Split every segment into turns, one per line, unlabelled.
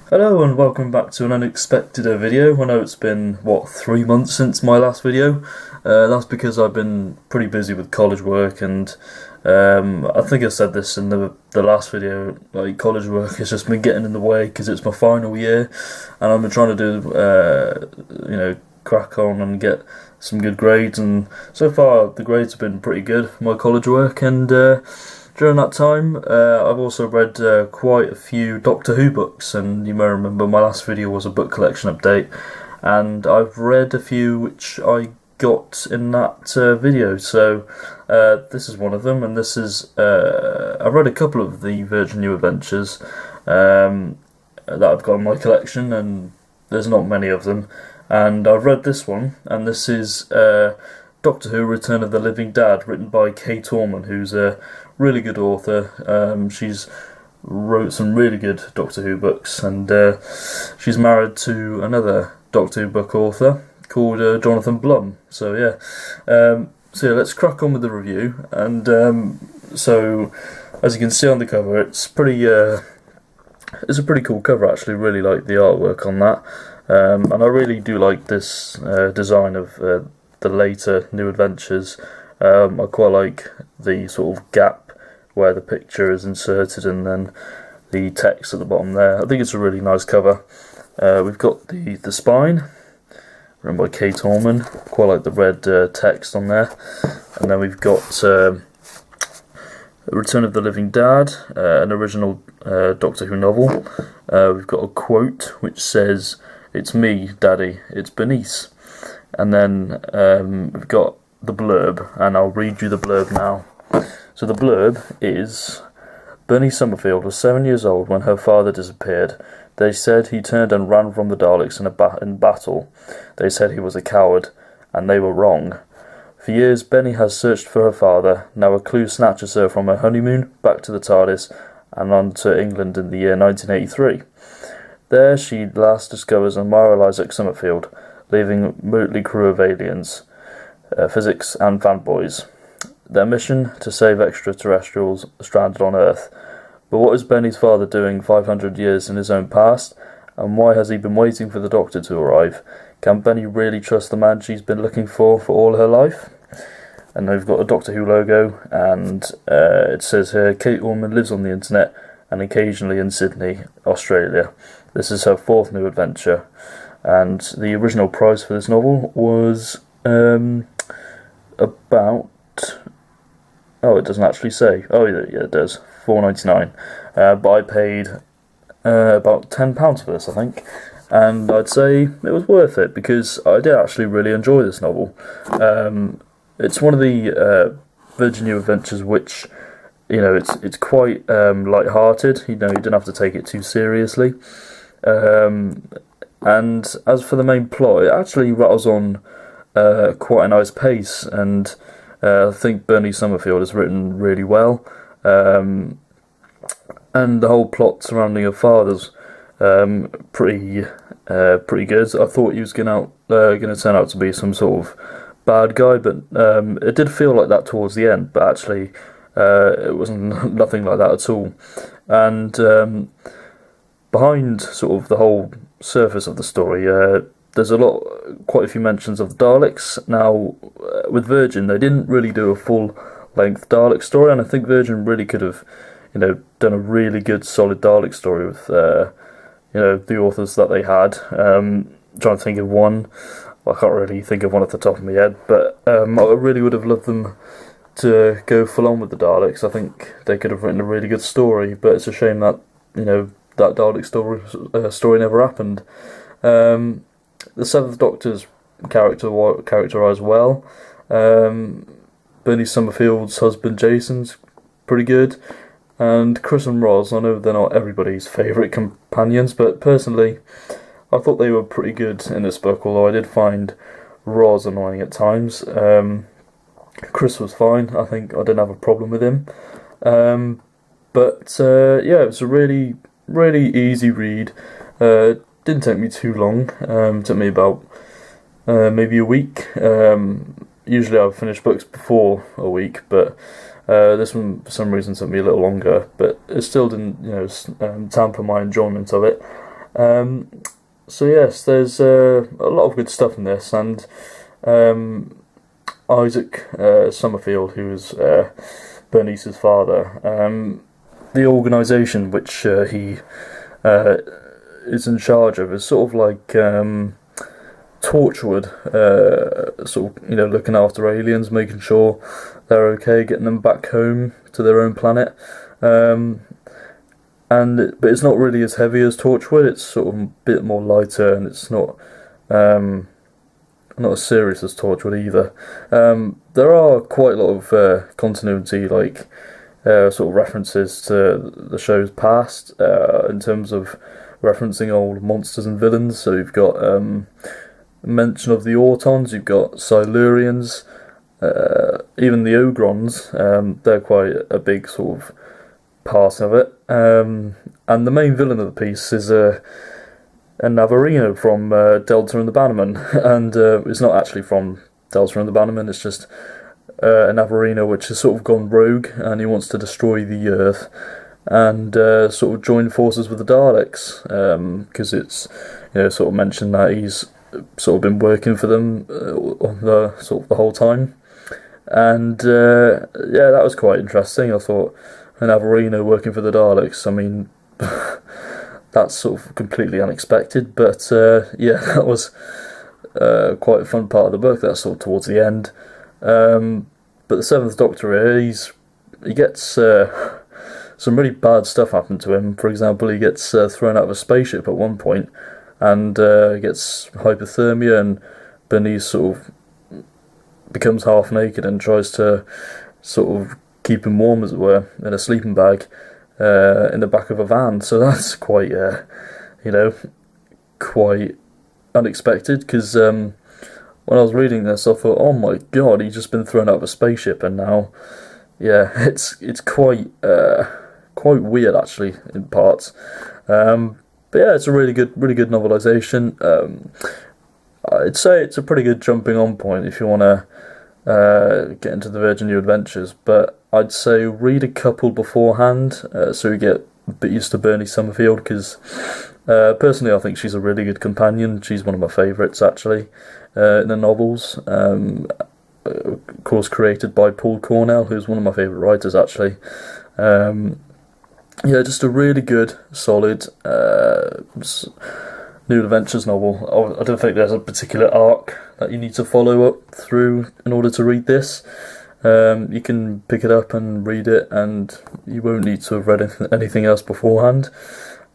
Hello and welcome back to an unexpected video. I know it's been, 3 months since my last video. That's because I've been pretty busy with college work, and I think I said this in the last video, like college work has just been getting in the way because it's my final year and I've been trying to do, crack on and get some good grades, and so far the grades have been pretty good for my college work, and during that time, I've also read quite a few Doctor Who books, and you may remember my last video was a book collection update, and I've read a few which I got in that video, so this is one of them, and this is, I've read a couple of the Virgin New Adventures that I've got in my collection, and there's not many of them, and I've read this one, and this is Doctor Who Return of the Living Dad, written by Kate Orman, who's a really good author. She's wrote some really good Doctor Who books, and she's married to another Doctor Who book author called Jonathan Blum. So yeah, let's crack on with the review. And so, as you can see on the cover, it's pretty. It's a pretty cool cover, actually. Really like the artwork on that, and I really do like this design of the later New Adventures. I quite like the sort of gap where the picture is inserted and then the text at the bottom there. I think it's a really nice cover. We've got the spine, written by Kate Orman. Quite like the red text on there. And then we've got Return of the Living Dad, an original Doctor Who novel. We've got a quote which says, "It's me, Daddy, it's Bernice." And then we've got the blurb, and I'll read you the blurb now. So the blurb is, Bernice Summerfield was 7 years old when her father disappeared. They said he turned and ran from the Daleks in battle. They said he was a coward, and they were wrong. For years, Benny has searched for her father. Now a clue snatches her from her honeymoon back to the TARDIS and on to England in the year 1983. There she last discovers Admiral Isaac Summerfield, leaving a motley crew of aliens, physics and fanboys. Their mission, to save extraterrestrials stranded on Earth. But what is Benny's father doing 500 years in his own past, and why has he been waiting for the Doctor to arrive? Can Benny really trust the man she's been looking for all her life? And they've got a Doctor Who logo, and it says here, Kate Orman lives on the internet and occasionally in Sydney, Australia. This is her fourth new adventure, and the original price for this novel was about... Oh, it doesn't actually say. Oh, yeah, it does. $4.99. But I paid about £10 for this, I think. And I'd say it was worth it, because I did actually really enjoy this novel. It's one of the Virgin New Adventures which, it's quite light-hearted. You didn't have to take it too seriously. And as for the main plot, it actually rattles on quite a nice pace, and I think Bernice Summerfield has written really well, and the whole plot surrounding her father's pretty good. I thought he was going to turn out to be some sort of bad guy, but it did feel like that towards the end. But actually, it wasn't nothing like that at all. And behind sort of the whole surface of the story, there's quite a few mentions of the Daleks. Now, with Virgin, they didn't really do a full-length Dalek story, and I think Virgin really could have, done a really good, solid Dalek story with, the authors that they had. Trying to think of one. I can't really think of one off the top of my head, but I really would have loved them to go full-on with the Daleks. I think they could have written a really good story, but it's a shame that, that Dalek story never happened. The Seventh Doctor's characterised well. Bernice Summerfield's husband Jason's pretty good, and Chris and Roz, I know they're not everybody's favourite companions, but personally I thought they were pretty good in this book, although I did find Roz annoying at times. Chris was fine. I think I didn't have a problem with him. But it was a really, really easy read. Didn't take me too long. Took me about maybe a week. Usually I finish books before a week, but this one for some reason took me a little longer. But it still didn't, tamper my enjoyment of it. So yes, there's a lot of good stuff in this, and Isaac Summerfield, who is Bernice's father, the organisation which he is in charge of is sort of like Torchwood, sort of, looking after aliens, making sure they're okay, getting them back home to their own planet. But it's not really as heavy as Torchwood. It's sort of a bit more lighter, and it's not as serious as Torchwood either. There are quite a lot of continuity, like sort of references to the show's past, in terms of referencing old monsters and villains. So you've got mention of the Autons, you've got Silurians, even the Ogrons. They're quite a big sort of part of it. And the main villain of the piece is a Navarino from Delta and the Bannerman, and it's not actually from Delta and the Bannerman, it's just a Navarino which has sort of gone rogue, and he wants to destroy the Earth and sort of join forces with the Daleks, because it's sort of mentioned that he's sort of been working for them on the sort of the whole time. And yeah, that was quite interesting. I thought, an Navarino working for the Daleks, I mean, that's sort of completely unexpected, but yeah, that was quite a fun part of the book. That's sort of towards the end. But the Seventh Doctor here, he gets some really bad stuff happen to him. For example, he gets thrown out of a spaceship at one point, and gets hypothermia, and Bernice sort of becomes half naked and tries to sort of keep him warm, as it were, in a sleeping bag in the back of a van. So that's quite, quite unexpected, because when I was reading this, I thought, oh my god, he's just been thrown out of a spaceship, and now, yeah, it's quite weird actually in parts. But yeah, it's a really good novelisation. I'd say it's a pretty good jumping on point if you want to get into the Virgin New Adventures, but I'd say read a couple beforehand, so you get a bit used to Bernice Summerfield, because personally I think she's a really good companion. She's one of my favourites actually in the novels. Of course, created by Paul Cornell, who's one of my favourite writers actually. Yeah, just a really good, solid New Adventures novel. I don't think there's a particular arc that you need to follow up through in order to read this. You can pick it up and read it, and you won't need to have read anything else beforehand.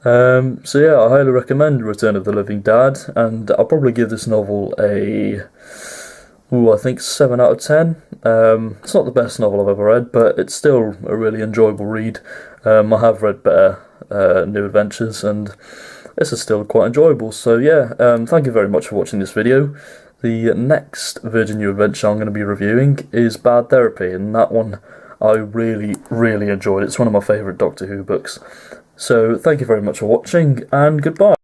So yeah, I highly recommend Return of the Living Dad, and I'll probably give this novel a I think 7 out of 10. It's not the best novel I've ever read, but it's still a really enjoyable read. I have read better New Adventures, and this is still quite enjoyable. So yeah, thank you very much for watching this video. The next Virgin New Adventure I'm going to be reviewing is Bad Therapy, and that one I really, really enjoyed. It's one of my favourite Doctor Who books. So thank you very much for watching, and goodbye.